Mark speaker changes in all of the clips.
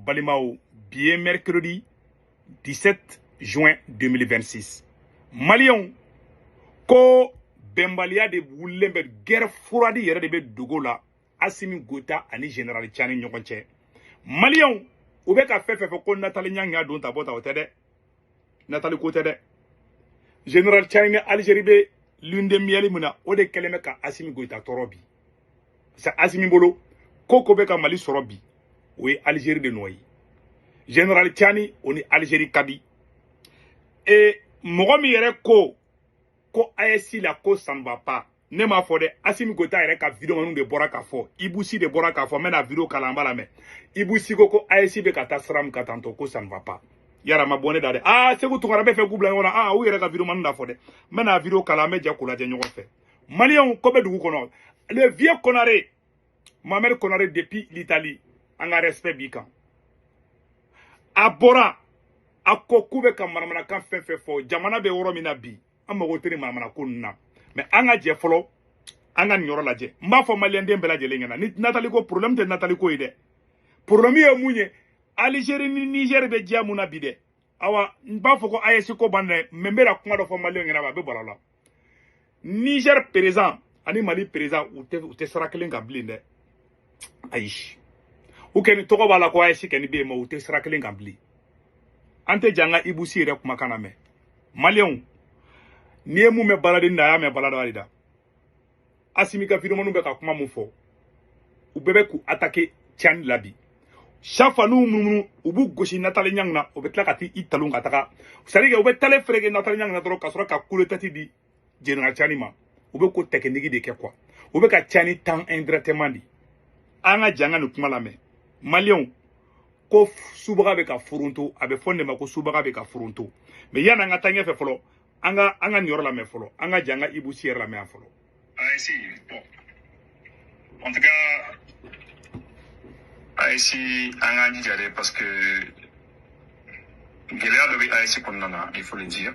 Speaker 1: Balimao, bien mercredi 17 juin 2026. Malion, ko Bembalia de Woulembe, guerre fouradi yere de be Dogola, Assimi Gota, ani Général Tchani Nyokonche. Malion, ou be ka fait ko Nathalie Nyanga don ta bota otede. Nathalie Kotede. Général Tchani Algérie be l'une mieli muna, o de keleme ka Assimi Gota torobi. Sa Assimi Bolo, koko be ka Mali sorobi. Oui, Algérie de Noailles. Général Tchani, on est Algérie Kabi. Et Mogomi yere ko ASI la ko ça ne va pas. Ne m'a fodé Assimi Gota yere ka vidéo manu de bora ka fo. Ibusi de bora ka fo mais na vidéo kalamba la me. Ibusi ko ASI be ka tasram ka tanto ko ça ne va pas. Yara ma bonne dade. Ah, c'est vous tout be fait goubla on ah ou yere ka vidéo manu da fodé. Mais na vidéo kalamba ja ko la je nyoko fe. Malien ko be dugu kono. Le vieux Konaré. Mohamed Konaré depuis l'Italie. Anga respect bikan. Abora akokube ka maramana kan fefe fo jamana be woro mina bi amma woteri maramana kunna mais anga je folo anga nyoro laje mba fo malien dem bela je lengena ni Nathalie ko problème te Nathalie ko ide problème e munye Algérie ni Niger be jamuna bi de awa mba fo ko AES ko bande membera kuma do fo malien ngena ba be bolala Niger présent ani Mali présent ou te sera kelen ga blinde aish ou ken togo bala ko AES ken be mo te sera kelen ga blinde ante janga ibusi yere kuma kana me Malion ni mu me balade nda ya me balade walida Assimi ka video manu be ka kuma mu fo u bebe ku attaquer Tchani labi chafa nu munu ubu goshi Nathalie Nyangna o be tlakati italunga taka sariga u be tale frege Nathalie Nyangna dro ka sura ka kule tati di Général Tchani ma u be ko technique de ke quoi u be ka Tchani temps indirectement di anga janga nu kuma la me Malion ko subaga be ka furunto abe fonde ma ko subaga be ka furunto mais yana nga tanya fe folo anga nyoro la me folo anga janga ibusi yer la me folo
Speaker 2: si bon en tout cas si anga jare parce que Gelia doit ASI konnana il faut le dire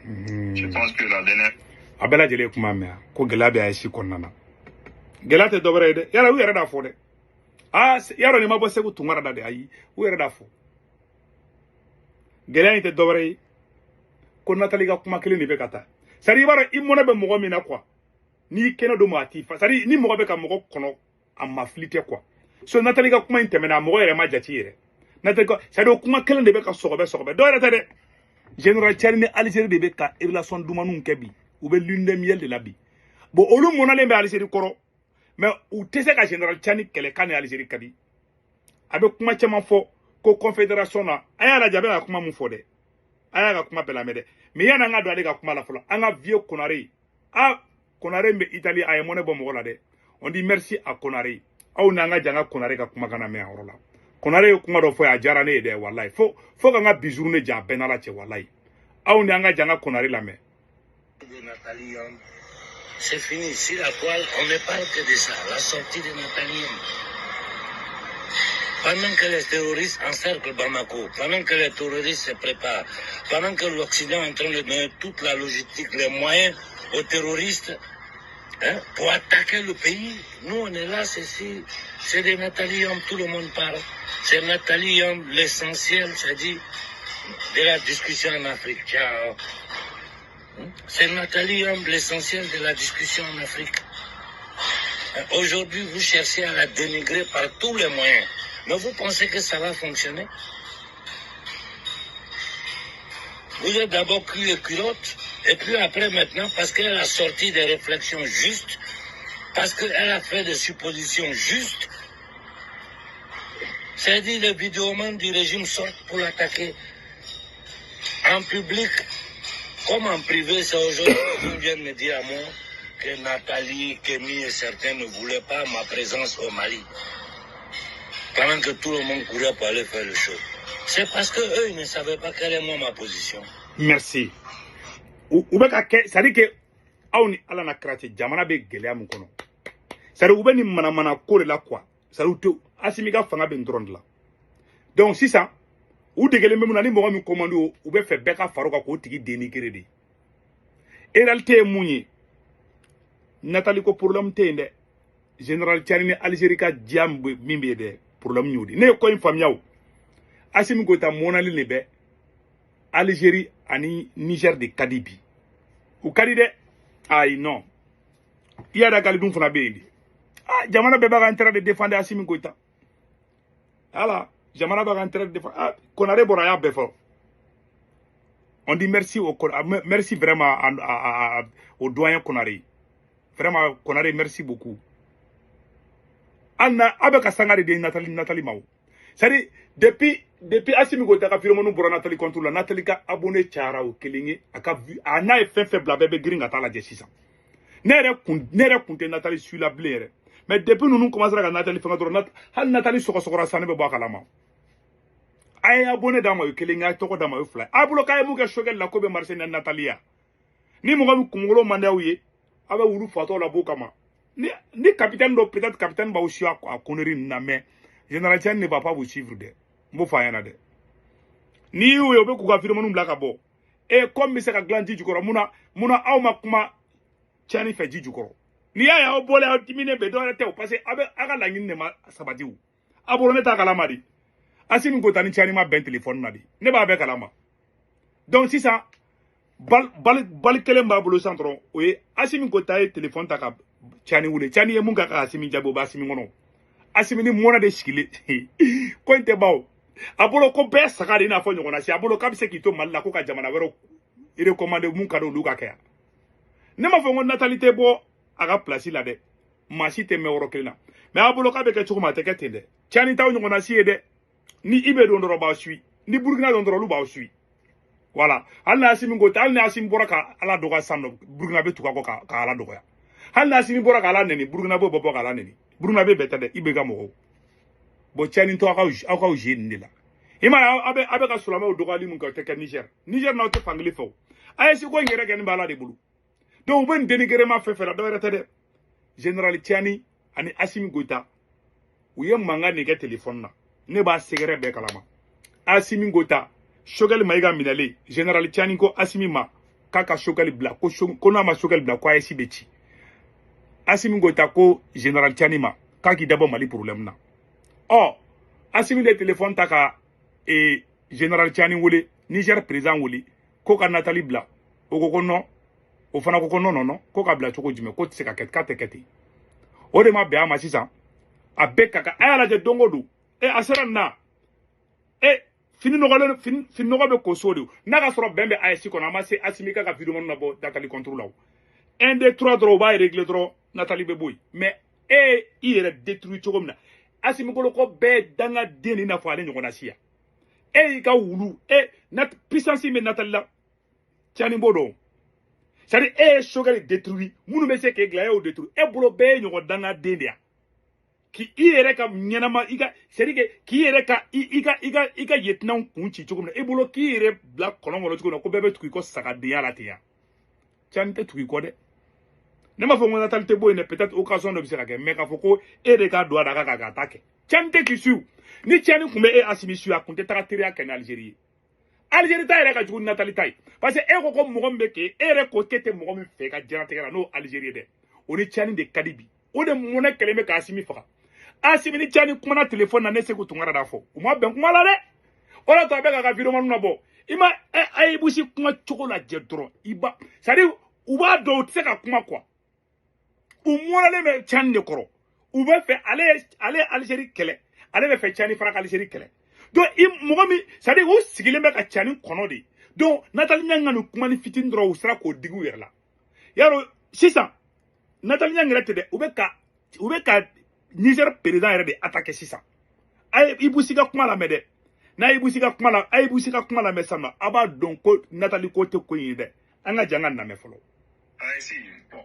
Speaker 2: je pense que la dernière
Speaker 1: abela jele kuma me ko Gelia be ASI konnana Gelia te dobre de yara u yara da fo de ah yaro ni mabo segu tungara da de ayi u yara da fo Gelia te dobre ko Nathalie ga kuma kelen ni be kata sari bara imona be mogo mina quoi ni keno do matifa sari ni mogo be ka mogo kono amma flite quoi so Nathalie ga kuma intemena mogo yere ma jati yere Nathalie ko sari kuma kelen de be ka sogobe do yere tade Général Tchani ni Algérie de be ka relation dumanu kebi ou be l'une miel de la bi bo olu mona le be Algérie koro mais ou tese ka Général Tchani kele kan Algérie kadi abe kuma chama fo ko confédération na aya la jabe la kuma mu fo de aya ga kuma bela mede mais yana nga do ale ga kuma la folo anga vieux Konaré ah Konaré me Italie ay mone bo mo la de on dit merci à Konaré aw na nga janga Konaré ga kuma kana me horola Konaré kuma do fo ya jarane de wallahi fo ga nga bijourne ja benala che wallahi aw na nga janga Konaré la me
Speaker 3: Nathalie c'est fini si la toile on ne parle que de ça la sortie de Nathalie pendant que les terroristes encerclent Bamako, pendant que les terroristes se préparent, pendant que l'Occident est en train de donner toute la logistique, les moyens aux terroristes pour attaquer le pays, nous on est là, c'est des Nathalie Yom, tout le monde parle. C'est Nathalie Yom, l'essentiel, c'est-à-dire de la discussion en Afrique. Ciao. C'est Nathalie Yom, l'essentiel de la discussion en Afrique. Aujourd'hui, vous cherchez à la dénigrer par tous les moyens. Mais vous pensez que ça va fonctionner? Vous êtes d'abord cul et culotte, et puis après maintenant, parce qu'elle a sorti des réflexions justes, parce qu'elle a fait des suppositions justes, c'est-à-dire les vidéomans du régime sortent pour l'attaquer en public, comme en privé. C'est aujourd'hui qu'on vient de me dire à moi que Nathalie, Kémy et certains ne voulaient pas ma présence au Mali. Pendant que tout le monde courait pour aller faire le show. C'est parce que eux, ils ne savaient pas quelle est moi ma position.
Speaker 1: Merci. Ça dit que Aouni Alana Krati, Jamana be Gelia Mukono. Ça dit que Mana Kore la quoi. Ça dit que Assimiga Fanga ben drone là. Donc si ça, ou de Gelé Memounani Mohamed Commando, ou be fait Beka Faroka Kotiki dénigré. Et réalité Mouni, Nathalie ko problème tende, Général Tchani Algérie ka diam mimbe de. Problème ñudi ne ko en famiyaw Assimi Goïta monali nebe Algérie ani Niger de Kadibi. Ou Kadide aïe non. Il y a des gens qui font des ah, Jamana Beba a intérêt de défendre Assimi Goïta. Voilà, Jamana Beba a intérêt de défendre. Ah, Konare Boraya Befo. On dit merci merci vraiment au doyen Konare. Vraiment, Konare, merci beaucoup. Anna, avec Sangare de Nathalie Mao. C'est-à-dire, depuis Assimi Goïta a filmé nous pour Nathalie contre la Nathalie a abonné Tchara au Kelinge, a vu, Anna est fait faible la bébé gring à la Jessisa. Nere kunte Nathalie sur la blaire. Mais depuis nous commençons à Nathalie faire Nathalie sera sané be boaka lama. Aye abonné dans ma Kelinga toko dans ma fly. Abulo kay muke shogel la kobe marché na Natalia. Ni mo gamu kumolo mandawiye, aba wulu fato la bokama. Ni capitaine do peut-être capitaine ba aussi à connerie na mais général Tian ne va pas vous suivre de. Mo fa yana de. Ni yo be ku ka firma num blaka bo. E comme se ka glandi jukoro muna awma kuma Tiani fait jukoro. Ni ya o bole o timine be do rete o parce aga la ngine ma sabadiu. Abolo ne ta kala mari. Assimi Goïta ni Tiani ma ben téléphone na di. Ne ba be kala ma. Donc si ça bal kelen ba bolo centro oye Assimi Goïta e téléphone ta ka Tiani wule Tiani e mun ka Assimi jabo ba Assimi ngono. Assimi ni mona de skile. Ko inte bawo. Abolo ko be sakari na fo nyona si abolo ka bise kito malla ko ka jamana wero i recommande mun ka do luka kaya. Ne ma fo ngon natalité bo aga place la de. Ma si te me woro kelina. Mais abolo ka be ke chukuma te ke tende. Tiani taw nyona si de. Ni ibe do ndoro ba sui. Ni Burkina do ndoro lu ba sui. Voilà. Alna Assimi Goïta alna Assimi boraka ala doga sanno Burkina be tuka ko ka ala doga. Alna Assimi boraka ala neni Burkina bo bobo ala neni. Burkina be betade ibe ga mo. Bo Tiani to aka uje ndila. Ima abe ka sulama o dogali mun ka te Niger. Niger na o te fangli fo. Ay si ko ngere ken bala de bulu. Donc ben denigere ma fe fe la do rete de. Général Tiani ani Assimi Goïta. Uye manga ne ke téléphone na. Ne ba segere be kalama. Assimi Goïta Shogel Maïga Minale, Général Tiani ko Assimi ma kaka Shogel bla ko na ma Shogel bla ko ayesi beti. Assimi Goïta ko Général Tiani ma kaki dabo Mali problème na. Oh, Assimi de téléphone taka et Général Tiani wole Niger président wole ko ka Nathalie bla o ko non o fana ko non ko ka bla choko jime ko tse ka kete. O de ma be ama sisa a be kaka ayala de dongodu e asara na e fini nogo be ko sodi na ka soro bembe ASC ko na ma se Assimi ka vidéo na bo Nathalie contrôle law 1 2 3 dro ba régler dro Nathalie be boy mais il est détruit chogomna Assimi ko be danga deni na fo ale nyona sia ka wulu nat puissance me Nathalie la Tiani bodo c'est-à-dire Shogel détruit munu be se ke glaye o détruit bolo be nyoko danga dendia ki iyere ka nyenama iga c'est-à-dire ki iyere ka iga yetnan kunchi chogomna bolo ki iyere bla kolongolo chogona ko bebe tuki ko sakadia la tia Tiani te tuki ko de ne ma fo ngona Nathalie boy ne peut-être occasion de bisera ke mais ka fo ko ka doa daga ka attaque Tiani te kisu ni Tiani kumbe Assimi su akunte tarateria ken Algérie ta ere ka jugu Nathalie tay parce que ko mo gombe ke ko tete mo gombe fe ka jara tegara no Algérie de oni Tiani de Kadibi o de mona keleme ka Assimi faka Assimi ni Tiani kuma na téléphone na ne se ko tungara da fo uma ben kuma la de o la to be ka vidéo manu na bo ima ay busi kuma chokola je dro iba c'est à dire uba do se ka kuma quoi ou mona le me Tiani de koro ou be fe aller Algérie kele aller be fe Tiani fara Algérie kele donc mogami c'est à dire o sigile me ka Tiani kono de donc Nathalie nyanga no kuma ni fitin dro usra ko digu yerla yaro sisa Nathalie nyanga rete de ube ka Niger président ere de attaquer sisa ay ibusiga kuma la mede na ibusiga kuma la mesama aba donc ko Nathalie ko te ko yide anga janga na me folo
Speaker 2: si bon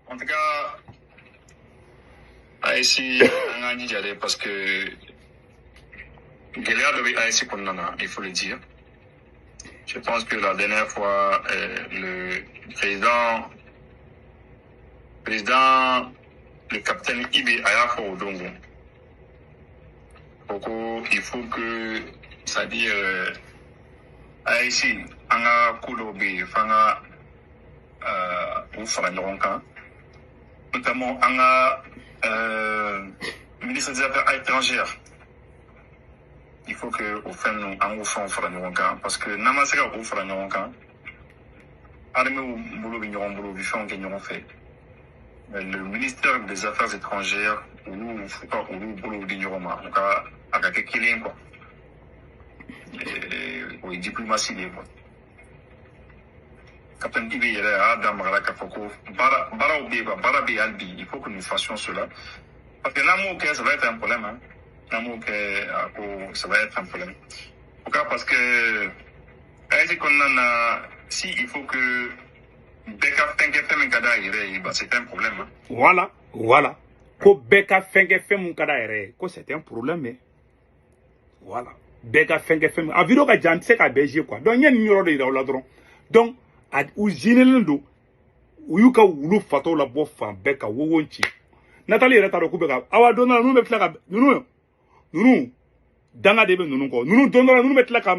Speaker 2: en tout cas si anga ni jare parce que Guéléa de ASC Konnana, il faut le dire. Je pense que la dernière fois, le président, le capitaine Ibe Ayafo Odongo, il faut que, c'est-à-dire, ASC, Anga Koulobe, Fanga, ou Faranyoronka, notamment Anga, ministre des Affaires étrangères. il faut que au fait nous en fara ɲɔgɔn kan parce que n'an ma se ka o fara ɲɔgɔn kan armée bolo bɛ ɲɔgɔn bolo u bɛ fɛnw kɛ ɲɔgɔn fɛ mais le ministère des Affaires étrangères olu faut ka olu bolo di ɲɔgɔn ma u ka a ka kɛ kelen quoi o ye diplomatie de ye quoi Capitaine Ibi yɛrɛ a y'a da magala k'a fɔ ko baaraw bɛ yen baara bɛ yen hali bi il faut que nous fassions cela parce que n'an m'o kɛ ça va être un problème hein n'an m'o kɛ ça va être un problème en tout cas parce que AES kɔnɔna na si il faut que bɛɛ ka fɛn kɛ fɛn min ka d'a yɛrɛ ye bah c'est un problème hein.
Speaker 1: Voilà ko bɛɛ ka fɛn kɛ fɛn min ka d'a yɛrɛ ye ko c'est un problème mais voilà bɛɛ ka fɛn kɛ fɛn min a vidéo ka jan n tɛ se k'a bɛɛ jouer quoi donc n ye nin yɔrɔ de yira aw la dɔrɔn donc u zinelen don u y'u ka wulu fatɔw la bɔ fan bɛɛ ka wowo ci Nathalie yɛrɛ t'a dɔn k'u bɛ ka awa don dɔ la ninnu bɛ tila ka ninnu danga de bɛ ninnu kɔ ninnu don dɔ la ninnu bɛ tila ka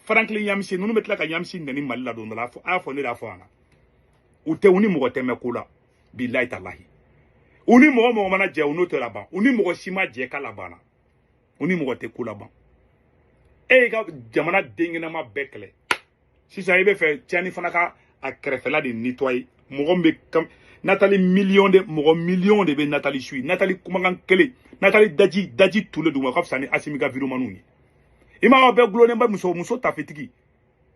Speaker 1: Franklin Yamsi ninnu bɛ tila ka Yamsi nɛni Mali la don dɔ la a y'a fɔ ne de y'a fɔ a na u tɛ u ni mɔgɔ tɛ mɛn ko la bilahi talahi u ni mɔgɔ mana jɛ u n'o tɛ laban u ni mɔgɔ si ma jɛ k'a labanna u ni mɔgɔ tɛ ko laban e y'i ka jamana den ɲɛnama bɛɛ kɛlɛ sisan i bɛ fɛ Tiani fana ka a kɛrɛfɛla de nettoyer mɔgɔ bɛ kam Nathalie mɔgɔ million de bɛ Nathalie suit Nathalie kumakan kelen Nathalie daji tule duguma ka fisa ni Asimi ka vidéo maniw ye i ma bɛɛ gulonnen bɛ muso tafetigi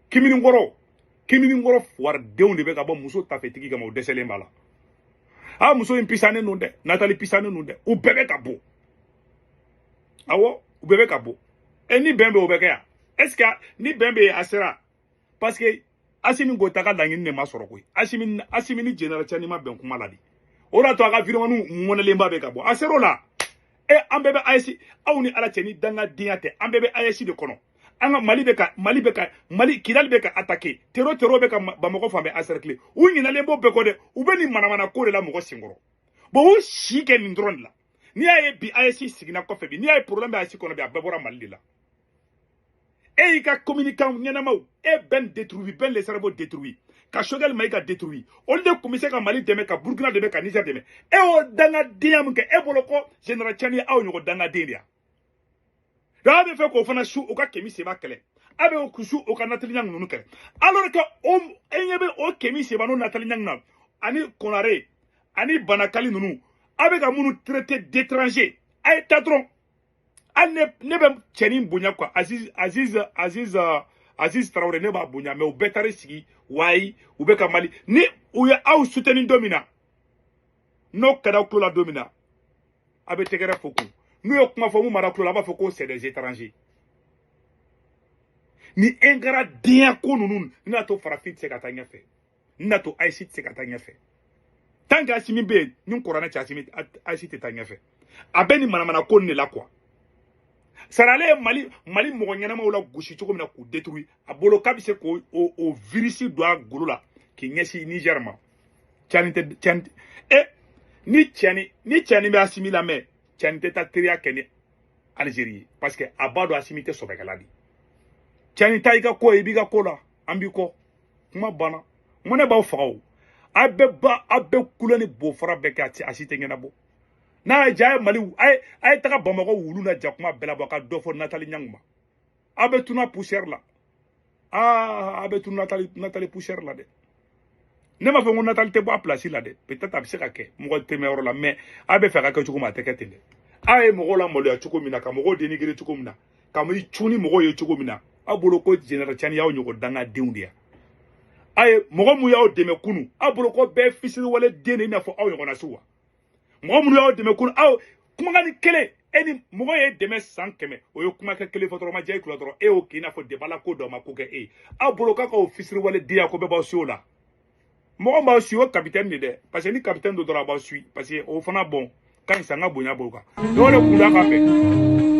Speaker 1: Kimininkɔrɔ fuwaridenw de bɛ ka bɔ muso tafetigi kama o dɛsɛlen b'a la muso in pisanen don dɛ Nathalie pisanen don dɛ u bɛɛ bɛ ka bɔ awɔ u bɛɛ bɛ ka bɔ ni bɛn bɛ o bɛ kɛ yan est-ce que ni bɛn bɛ a sera parce que Asimi ko ta ka laɲini de ma sɔrɔ koyi Asimi ni Général Tiani ma bɛn kuma la de o de y'a to a ka vidéo maniw mɔnɛlenba bɛ ka bɔ a ser'o la an bɛɛ bɛ AES aw ni Ala cɛ ni dangadenya tɛ an bɛɛ bɛ AES de kɔnɔ an ka Mali Kidali bɛ ka attaquer terror bɛ ka Bamako fan bɛɛ encercler u ɲinalen b'o bɛɛ kɔ dɛ u bɛ nin manamana ko de la mɔgɔ senkɔrɔ bon u si kɛ nin dɔrɔn de la n'i y'a ye bi AES siginna kɔfɛ bi n'i y'a ye problème bɛ AES kɔnɔ bi a bɛɛ bɔra Mali de la e y'i ka communicant ɲɛnamaw e bɛn détruit bɛn le cerveau détruit ka Choguel Maïga détruit olu de tun bɛ se ka Mali dɛmɛ ka Burkina dɛmɛ ka Niger dɛmɛ e y'o dangadenya min kɛ e bolo ko Général Tiani aw ɲɔgɔn dangaden de ya a bɛ fɛ k'o fana su o ka Kémi Séba kɛlɛ a bɛ su o ka Nathalie Niang ninnu kɛlɛ alors que e ɲɛ bɛ o Kémi Séba n'o Nathalie Niang na ani Konare ani Banakali ninnu a bɛ ka minnu traiter d'étranger a ye taa dɔrɔn hali ne bɛ cɛnin bonya quoi Aziz Traoré ne b'a bonya mais u bɛɛ taara sigi wayi u bɛ ka Mali ni u ye aw soutenir don min na n'o ka d'aw tulo la don min na a bɛ tɛgɛrɛ fɔ kun n'u ye kuma fɔ mun mara tulo la a b'a fɔ ko c'est des étrangers ni denya ko ninnu ni n'a to farafin tɛ se ka taa ɲɛfɛ ni n'a to AES tɛ se ka taa ɲɛfɛ tant que Asimi bɛ yen ni kuranɛ cɛ AES tɛ taa ɲɛfɛ a bɛ nin manamana ko nin de la quoi sarale ye Mali mɔgɔ ɲɛnamaw la gosi cogo min na k'u détruire a bolo k'a bɛ se k'o virus don a golo la k'i ɲɛsin Niger ma ni Tiani bɛ Asimi lamɛn Tiani tɛ taa teriya kɛ ni Algérie ye parce que a b'a dɔn Asimi tɛ sɔbɛkɛla de Tiani ta i ka ko ye i b'i ka ko la an b'i kɔ kuma banna mun ne b'aw faga o a bɛɛ kule ni bofara bɛɛ kɛ a si tɛ ɲɛnabɔ n'a ye ja ye Mali a ye taga Bamako wulu na ja kuma bɛɛ la bɔ ka dɔ fɔ Nathalie Niang ma a bɛ tuna poussière la a bɛ tuna Nathalie poussière la dɛ ne m'a fɔ ko Nathalie tɛ bɔ a place la dɛ peut-être a bɛ se ka kɛ mɔgɔ tɛ mɛn yɔrɔ la mais a bɛ fɛ ka kɛ cogo min a tɛ kɛ ten dɛ a ye mɔgɔw lamaloya cogo min na ka mɔgɔw dénigrer cogo min na ka i cun ni mɔgɔw ye cogo min na a bolo ko Général Tiani y'aw ɲɔgɔn dangadenw de ya a ye mɔgɔ mun y'aw dɛmɛ kunu a bolo ko bɛɛ fisiri wale den de i n'a fɔ aw ɲɔgɔnna su wa mɔgɔ minnu y'aw dɛmɛ kunu aw kumakan ni kelen e ni mɔgɔ ye dɛmɛ san 100 o ye kumakan kelen fɔ dɔrɔn ma diya i kula dɔrɔn e y'o k'i n'a fɔ debala ko dɔ ma ko kɛ e aw bolo k'a k'o fisiri wale den ya ko bɛɛ b'aw su o la mɔgɔ b'aw su o capitaine de dɛ parce que ni capitaine dɔ dɔrɔn a b'aw su parce que o fana bon ka ɲi san ka bonya b'o kan dɔw de kun da ka bɛn